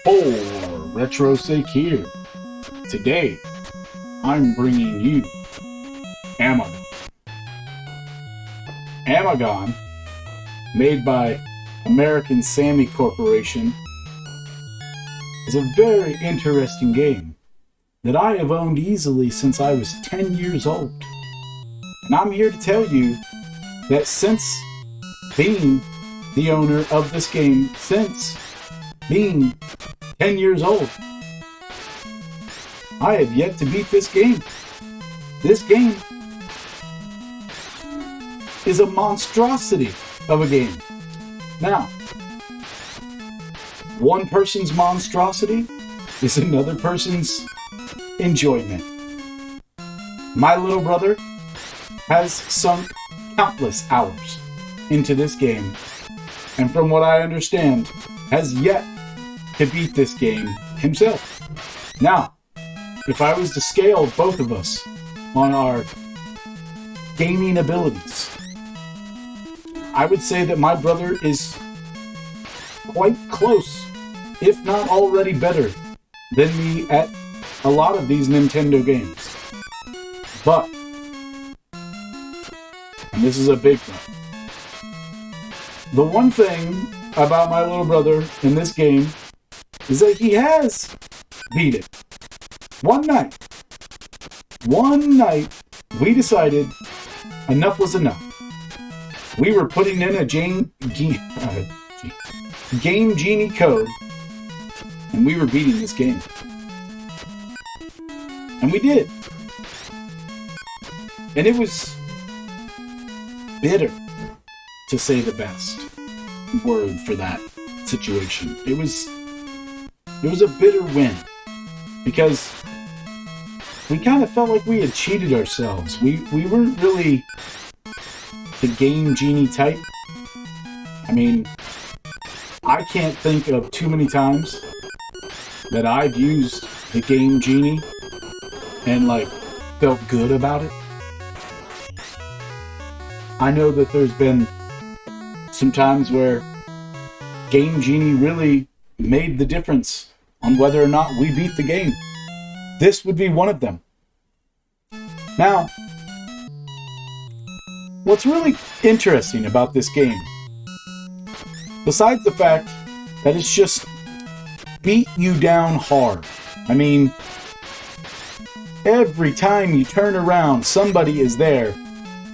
Oh, Retro Sick here. Today, I'm bringing you Amagon. Amagon, made by American Sammy Corporation, is a very interesting game that I have owned easily since I was 10 years old. And I'm here to tell you that since being the owner of this game, since being 10 years old, I have yet to beat this game. This game is a monstrosity of a game. Now, one person's monstrosity is another person's enjoyment. My little brother has sunk countless hours into this game, and from what I understand, has yet to beat this game himself. Now, if I was to scale both of us on our gaming abilities, I would say that my brother is quite close, if not already better, than me at a lot of these Nintendo games. But, and this is a big one, the one thing about my little brother in this game is that he has beat it. One night, we decided enough was enough. We were putting in a Game Genie code, and we were beating this game. And we did. And it was bitter, to say the best word for that situation. It was a bitter win, because we kind of felt like we had cheated ourselves. We weren't really the Game Genie type. I mean, I can't think of too many times that I've used the Game Genie and felt good about it. I know that there's been some times where Game Genie really made the difference on whether or not we beat the game. This would be one of them. Now, what's really interesting about this game, besides the fact that it's just beat you down hard. I mean, every time you turn around, somebody is there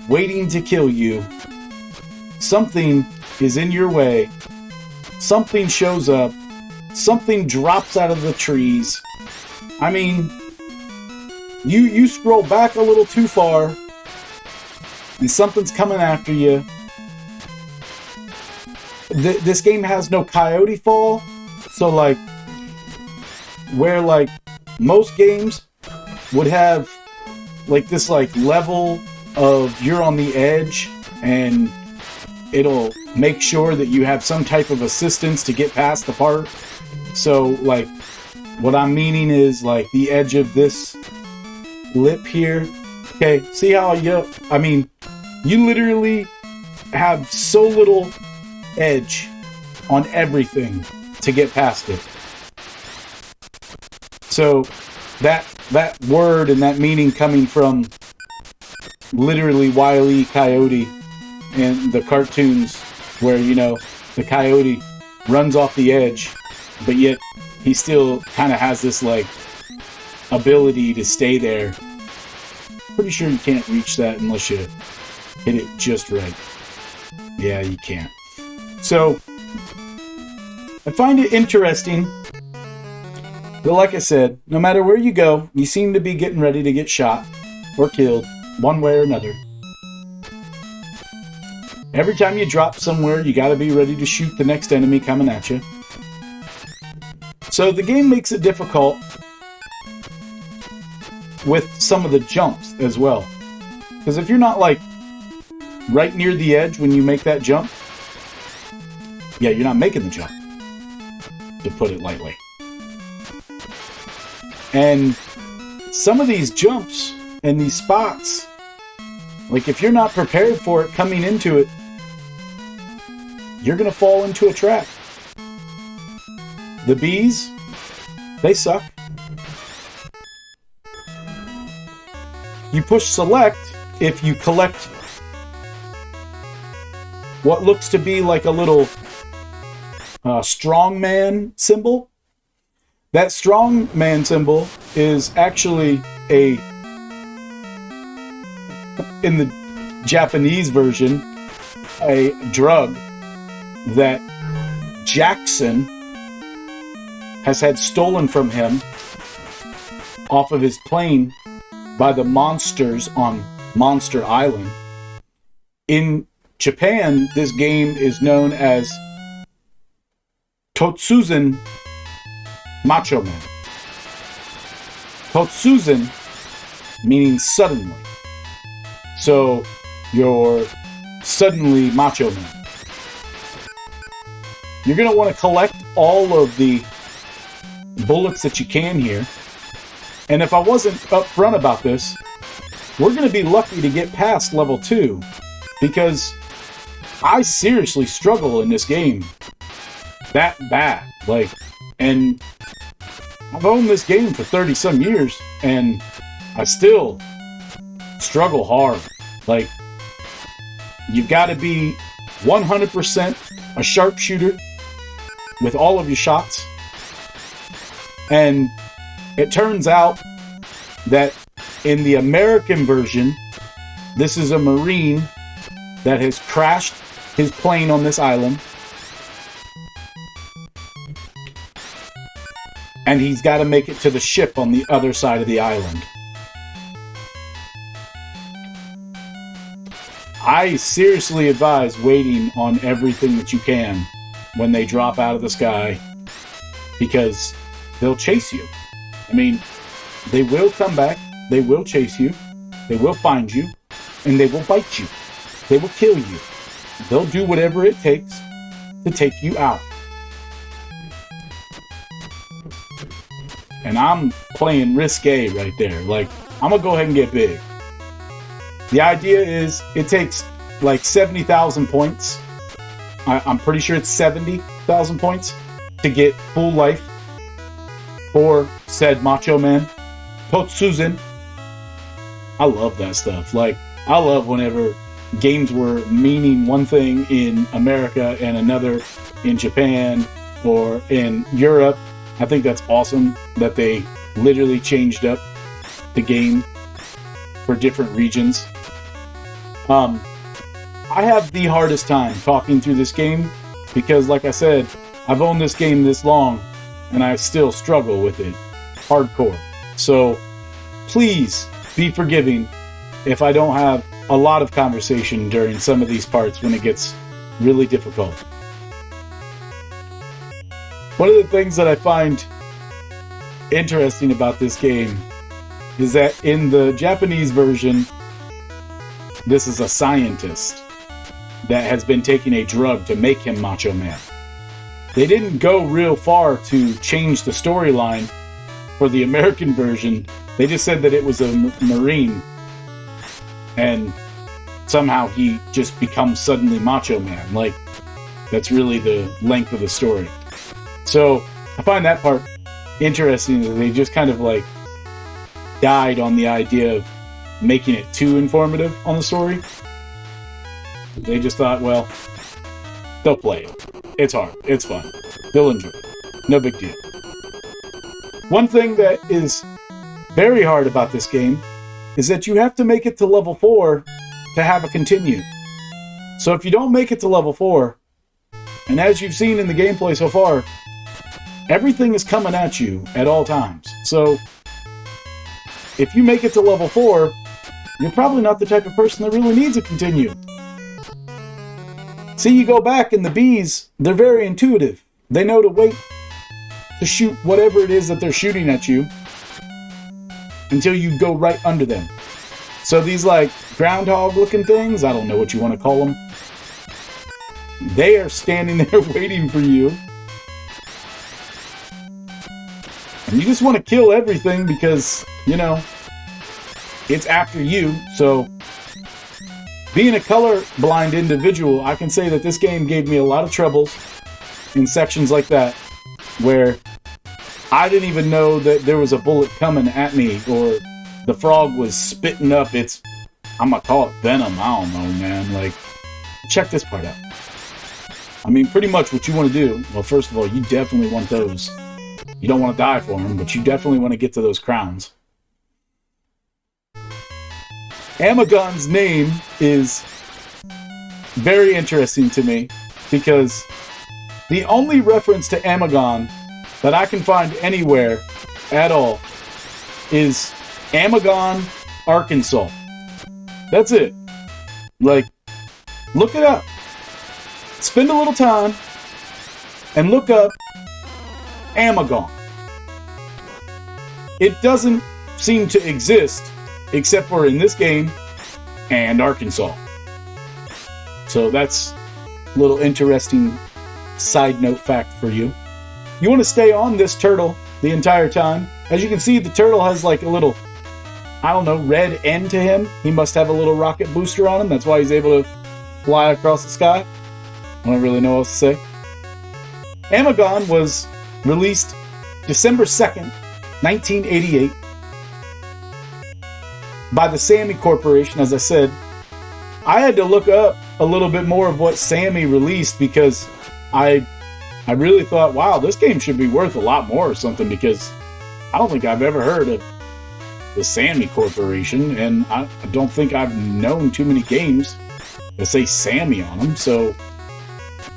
waiting to kill you. Something is in your way. Something shows up. Something drops out of the trees. I mean, you scroll back a little too far, and something's coming after you. This game has no coyote fall, so where most games would have this level of you're on the edge, and it'll make sure that you have some type of assistance to get past the part. So what I'm meaning is the edge of this lip here. Okay, see how you literally have so little edge on everything to get past it. So that word and that meaning coming from literally Wile E. Coyote in the cartoons, where the coyote runs off the edge, but yet he still kind of has this ability to stay there. Pretty sure you can't reach that unless you hit it just right. Yeah, you can't. So I find it interesting, but like I said, no matter where you go, you seem to be getting ready to get shot or killed one way or another. Every time you drop somewhere, you got to be ready to shoot the next enemy coming at you. So the game makes it difficult with some of the jumps as well. Because if you're not right near the edge when you make that jump, yeah, you're not making the jump, to put it lightly. And some of these jumps and these spots, if you're not prepared for it coming into it, you're going to fall into a trap. The bees, they suck. You push select if you collect what looks to be like a little strongman symbol. That strongman symbol is actually in the Japanese version, a drug that Jackson has had stolen from him off of his plane by the monsters on Monster Island. In Japan, this game is known as Totsuzen Machoman. Totsuzen meaning suddenly. So, you're suddenly Macho Man. You're going to want to collect all of the bullets that you can here. And if I wasn't upfront about this, we're going to be lucky to get past level 2, because I seriously struggle in this game that bad. And I've owned this game for 30 some years, and I still struggle hard. You've got to be 100% a sharpshooter with all of your shots. And it turns out that in the American version, this is a Marine that has crashed his plane on this island. And he's got to make it to the ship on the other side of the island. I seriously advise waiting on everything that you can when they drop out of the sky, because they'll chase you. I mean, they will come back, they will chase you, they will find you, and they will bite you. They will kill you. They'll do whatever it takes to take you out. And I'm playing risque right there. I'm gonna go ahead and get big. The idea is it takes 70,000 points. I'm pretty sure it's 70,000 points to get full life for said Macho Man. Totsuzen. I love that stuff. I love whenever games were meaning one thing in America and another in Japan or in Europe. I think that's awesome that they literally changed up the game for different regions. I have the hardest time talking through this game because, like I said, I've owned this game this long and I still struggle with it hardcore. So please be forgiving if I don't have a lot of conversation during some of these parts when it gets really difficult. One of the things that I find interesting about this game is that in the Japanese version, this is a scientist that has been taking a drug to make him Macho Man. They didn't go real far to change the storyline for the American version. They just said that it was a Marine, and somehow he just becomes suddenly Macho Man. That's really the length of the story. So I find that part interesting, that they just kind of died on the idea of making it too informative on the story. They just thought, well, they'll play it. It's hard. It's fun. They'll enjoy it. No big deal. One thing that is very hard about this game is that you have to make it to level 4 to have a continue. So if you don't make it to level 4, and as you've seen in the gameplay so far, everything is coming at you at all times. So if you make it to level 4, you're probably not the type of person that really needs a continue. See, you go back and the bees, they're very intuitive. They know to wait to shoot whatever it is that they're shooting at you until you go right under them. So these groundhog looking things, I don't know what you want to call them, they are standing there waiting for you. And you just want to kill everything because, it's after you. So being a colorblind individual, I can say that this game gave me a lot of troubles in sections like that. where I didn't even know that there was a bullet coming at me, or the frog was spitting up its, I'm gonna call it venom. I don't know, man. Like, check this part out. I mean, pretty much what you want to do, well, first of all, you definitely want those. You don't want to die for them, but you definitely want to get to those crowns. Amagon's name is very interesting to me because the only reference to Amagon that I can find anywhere at all is Amagon, Arkansas. That's it. Like, look it up. Spend a little time and look up Amagon. It doesn't seem to exist except for in this game and Arkansas. So that's a little interesting side note fact for you. You want to stay on this turtle the entire time. As you can see, the turtle has like a little, I don't know, red end to him. He must have a little rocket booster on him. That's why he's able to fly across the sky. I don't really know what else to say. Amagon was released December 2nd, 1988 by the Sammy Corporation. As I said, I had to look up a little bit more of what Sammy released because I really thought, wow, this game should be worth a lot more or something, because I don't think I've ever heard of the Sammy Corporation, and I don't think I've known too many games that say Sammy on them. So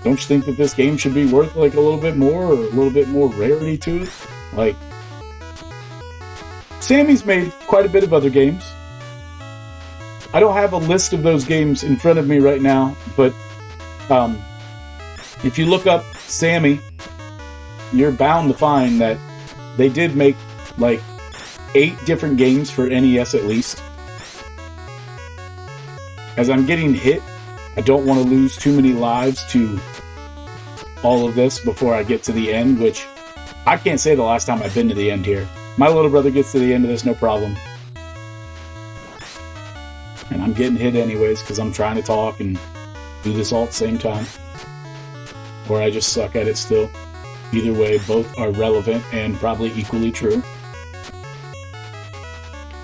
don't you think that this game should be worth like a little bit more, or a little bit more rarity to it? Like, Sammy's made quite a bit of other games. I don't have a list of those games in front of me right now, but if you look up Sammy, you're bound to find that they did make like 8 different games for NES at least. As I'm getting hit, I don't want to lose too many lives to all of this before I get to the end, which I can't say the last time I've been to the end here. My little brother gets to the end of this, no problem. And I'm getting hit anyways because I'm trying to talk and do this all at the same time. Or I just suck at it still. Either way, both are relevant and probably equally true.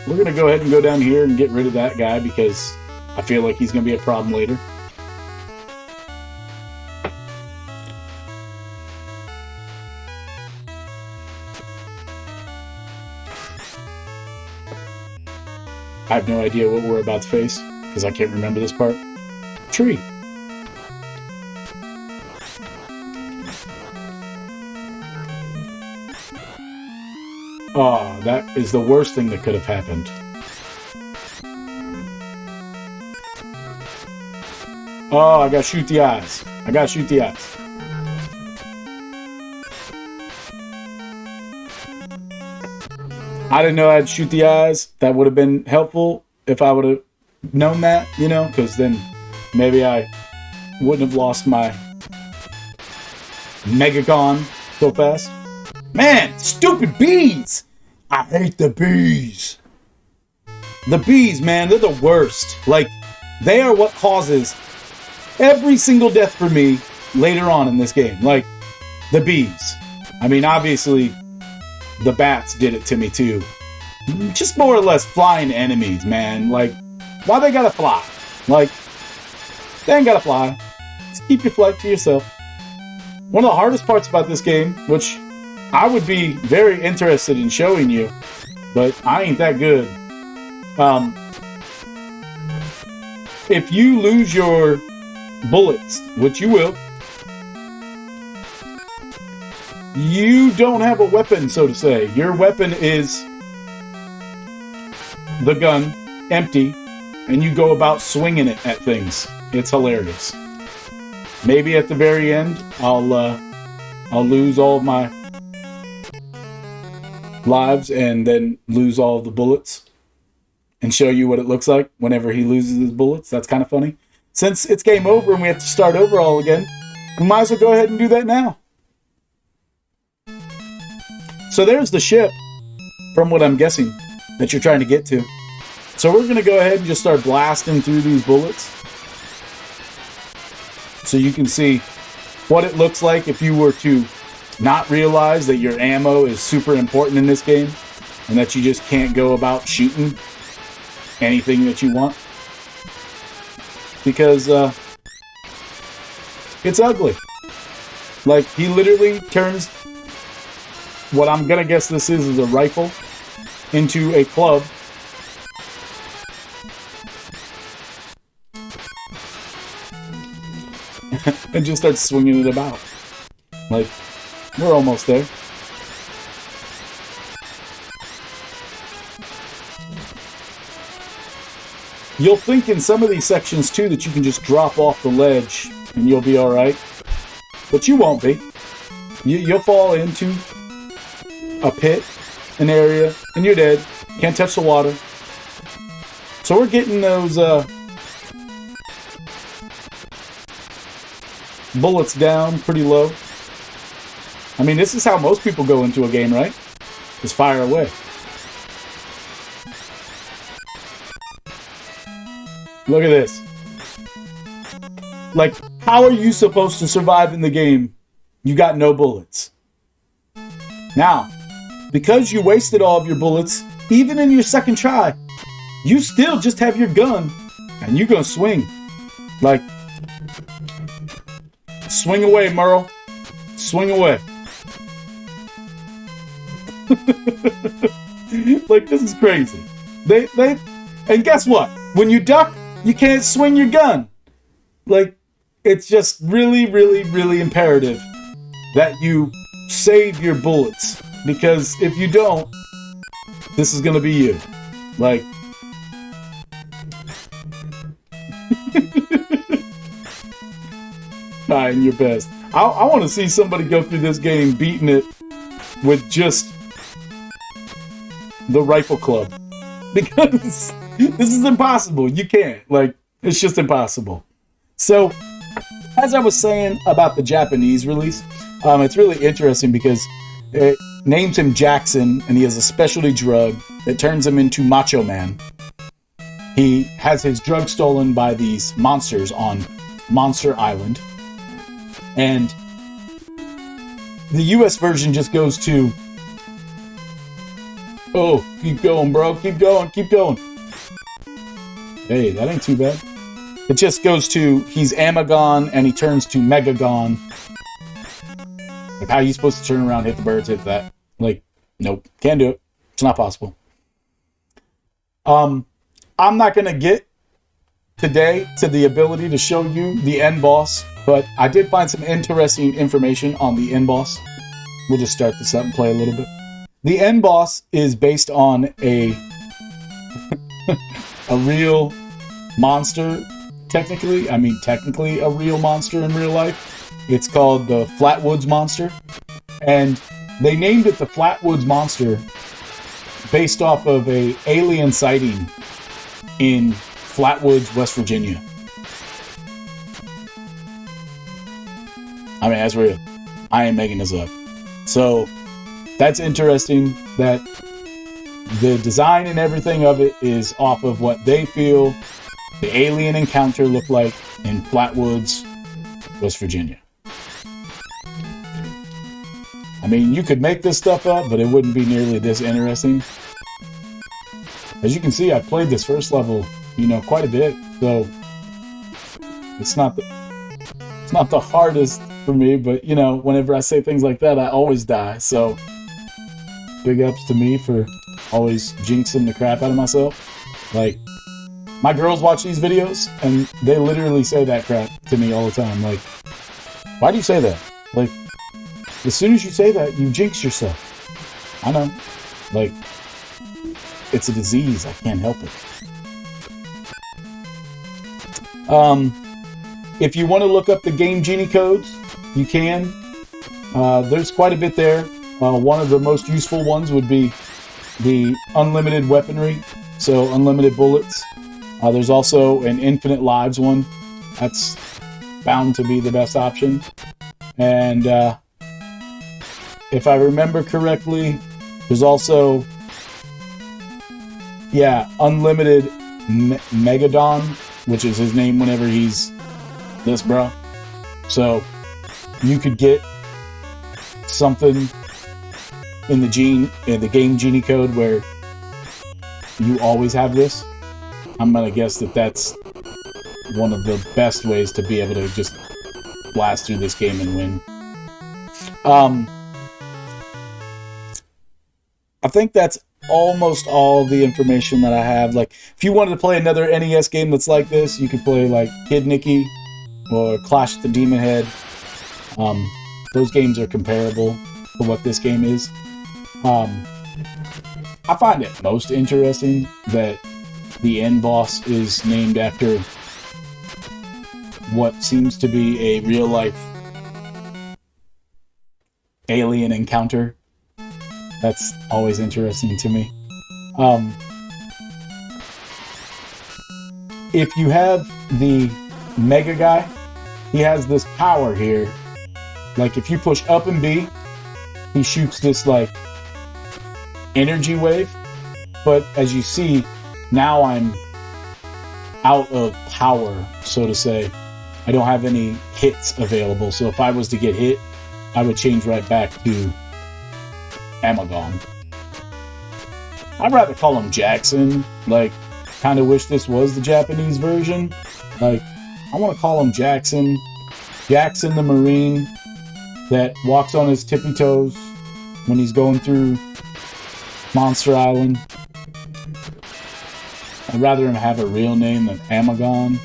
We're going to go ahead and go down here and get rid of that guy because I feel like he's going to be a problem later. I have no idea what we're about to face because I can't remember this part. Tree. Oh, that is the worst thing that could have happened. Oh, I gotta shoot the eyes. I gotta shoot the eyes. I didn't know I'd shoot the eyes. That would have been helpful if I would have known that, you know, because then maybe I wouldn't have lost my Megagon so fast. Man, stupid bees! I hate the bees. The bees, man, they're the worst. Like, they are what causes every single death for me later on in this game. Like, the bees. I mean, obviously, the bats did it to me too. Just more or less flying enemies, man. Like, why they gotta fly? Like, they ain't gotta fly. Just keep your flight to yourself. One of the hardest parts about this game, which I would be very interested in showing you, but I ain't that good. If you lose your bullets, which you will, you don't have a weapon, so to say. Your weapon is the gun, empty, and you go about swinging it at things. It's hilarious. Maybe at the very end, I'll lose all of my lives and then lose all of the bullets and show you what it looks like whenever he loses his bullets. That's kind of funny. Since it's game over and we have to start over all again, we might as well go ahead and do that now. So there's the ship, from what I'm guessing, that you're trying to get to. So we're going to go ahead and just start blasting through these bullets so you can see what it looks like if you were to not realize that your ammo is super important in this game and that you just can't go about shooting anything that you want. Because it's ugly. Like, he literally turns what I'm gonna guess this is a rifle into a club. And just starts swinging it about. Like, we're almost there. You'll think in some of these sections, too, that you can just drop off the ledge and you'll be alright. But you won't be. You'll fall into a pit, an area, and you're dead. Can't touch the water. So we're getting those bullets down pretty low. I mean, this is how most people go into a game, right? Just fire away. Look at this. Like, how are you supposed to survive in the game? You got no bullets. Now, because you wasted all of your bullets, even in your second try, you still just have your gun, and you're gonna swing. Like, swing away, Merle. Swing away. Like, this is crazy. And guess what? When you duck, you can't swing your gun. Like, it's just really, really, really imperative that you save your bullets. Because if you don't, this is gonna be you. Like, trying your best. I want to see somebody go through this game beating it with just the rifle club. Because this is impossible. You can't. Like, it's just impossible. So, as I was saying about the Japanese release, it's really interesting because it names him Jackson, and he has a specialty drug that turns him into Machoman. He has his drug stolen by these monsters on Monster Island. And the US version just goes to, oh, keep going, bro. Keep going. Keep going. Hey, that ain't too bad. It just goes to, he's Amagon, and he turns to Megagon. Like, how are you supposed to turn around, hit the birds, hit that? Like, nope. Can't do it. It's not possible. I'm not going to get today to the ability to show you the end boss, but I did find some interesting information on the end boss. We'll just start this up and play a little bit. The end boss is based on a a real monster, technically. I mean, technically a real monster in real life. It's called the Flatwoods Monster. And they named it the Flatwoods Monster based off of a alien sighting in Flatwoods, West Virginia. I mean, that's real. I ain't making this up. So, that's interesting that the design and everything of it is off of what they feel the alien encounter looked like in Flatwoods, West Virginia. I mean, you could make this stuff up, but it wouldn't be nearly this interesting. As you can see, I played this first level, quite a bit, so it's not the hardest for me, but whenever I say things like that, I always die. So big ups to me for always jinxing the crap out of myself. Like, my girls watch these videos and they literally say that crap to me all the time. Like, why do you say that? Like, as soon as you say that, you jinx yourself. I know. Like, it's a disease. I can't help it. If you want to look up the Game Genie codes, you can. There's quite a bit there. One of the most useful ones would be the unlimited weaponry, so unlimited bullets. There's also an infinite lives one. That's bound to be the best option. And if I remember correctly, there's also, unlimited Megadon, which is his name whenever he's this bro. So you could get something in the game genie code where you always have this. I'm gonna guess that that's one of the best ways to be able to just blast through this game and win. I think that's almost all the information that I have. Like, if you wanted to play another NES game that's like this, you could play like Kid Nicky or Clash at the Demon Head. Those games are comparable to what this game is. I find it most interesting that the end boss is named after what seems to be a real-life alien encounter. That's always interesting to me. If you have the Mega Guy, he has this power here. Like, if you push up and B, he shoots this, like, energy wave. But as you see, now I'm out of power, so to say. I don't have any hits available. So if I was to get hit, I would change right back to Amagon. I'd rather call him Jackson. Like, kind of wish this was the Japanese version. Like, I want to call him Jackson. Jackson the Marine that walks on his tippy toes when he's going through Monster Island. I'd rather him have a real name than Amagon,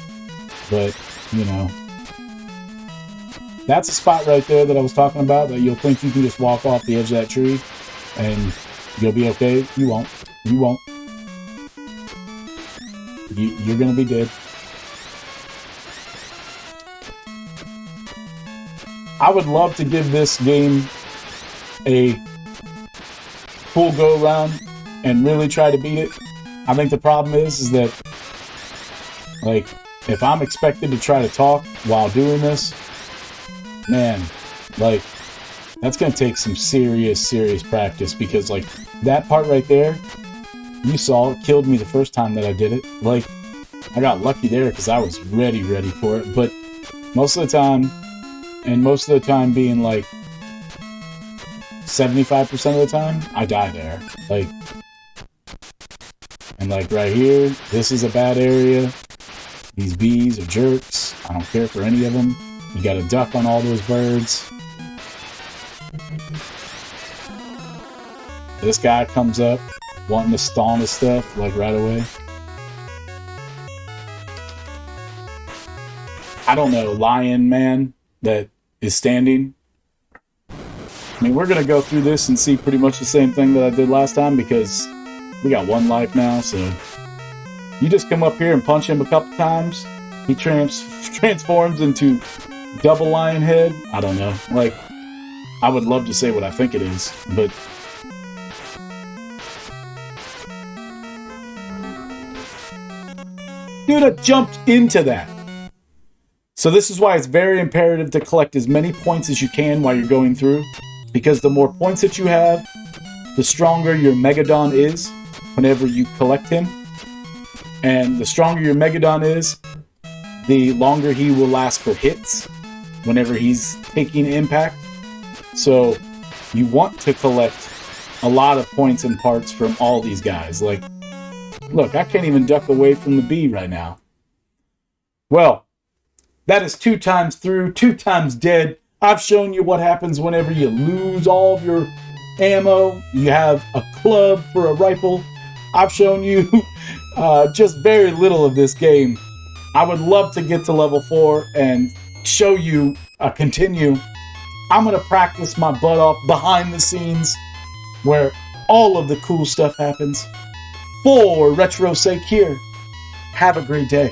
but, you know. That's a spot right there that I was talking about, that you'll think you can just walk off the edge of that tree and you'll be okay. You won't. You won't. You're gonna be dead. I would love to give this game a full go round and really try to beat it. I think the problem is that, like, if I'm expected to try to talk while doing this, man, like, that's gonna take some serious practice, because, like, that part right there, you saw it killed me the first time that I did it. Like, I got lucky there because I was ready for it, but most of the time, and most of the time being like 75% of the time, I die there. Like, and like right here, this is a bad area. These bees are jerks. I don't care for any of them. You got a duck on all those birds. This guy comes up wanting to stall his stuff like right away. I don't know, lion man that is standing. I mean, we're gonna go through this and see pretty much the same thing that I did last time, because we got one life now. So you just come up here and punch him a couple times. He transforms into double lion head. I don't know. Like, I would love to say what I think it is, but dude, I jumped into that. So this is why it's very imperative to collect as many points as you can while you're going through, because the more points that you have, the stronger your Megadon is whenever you collect him. And the stronger your Megadon is, the longer he will last for hits whenever he's taking impact. So you want to collect a lot of points and parts from all these guys. Like, look, I can't even duck away from the bee right now. Well, that is 2 times through, 2 times dead. I've shown you what happens whenever you lose all of your ammo. You have a club for a rifle. I've shown you just very little of this game. I would love to get to level 4 and show you continue. I'm going to practice my butt off behind the scenes where all of the cool stuff happens. For Retro's sake here, have a great day.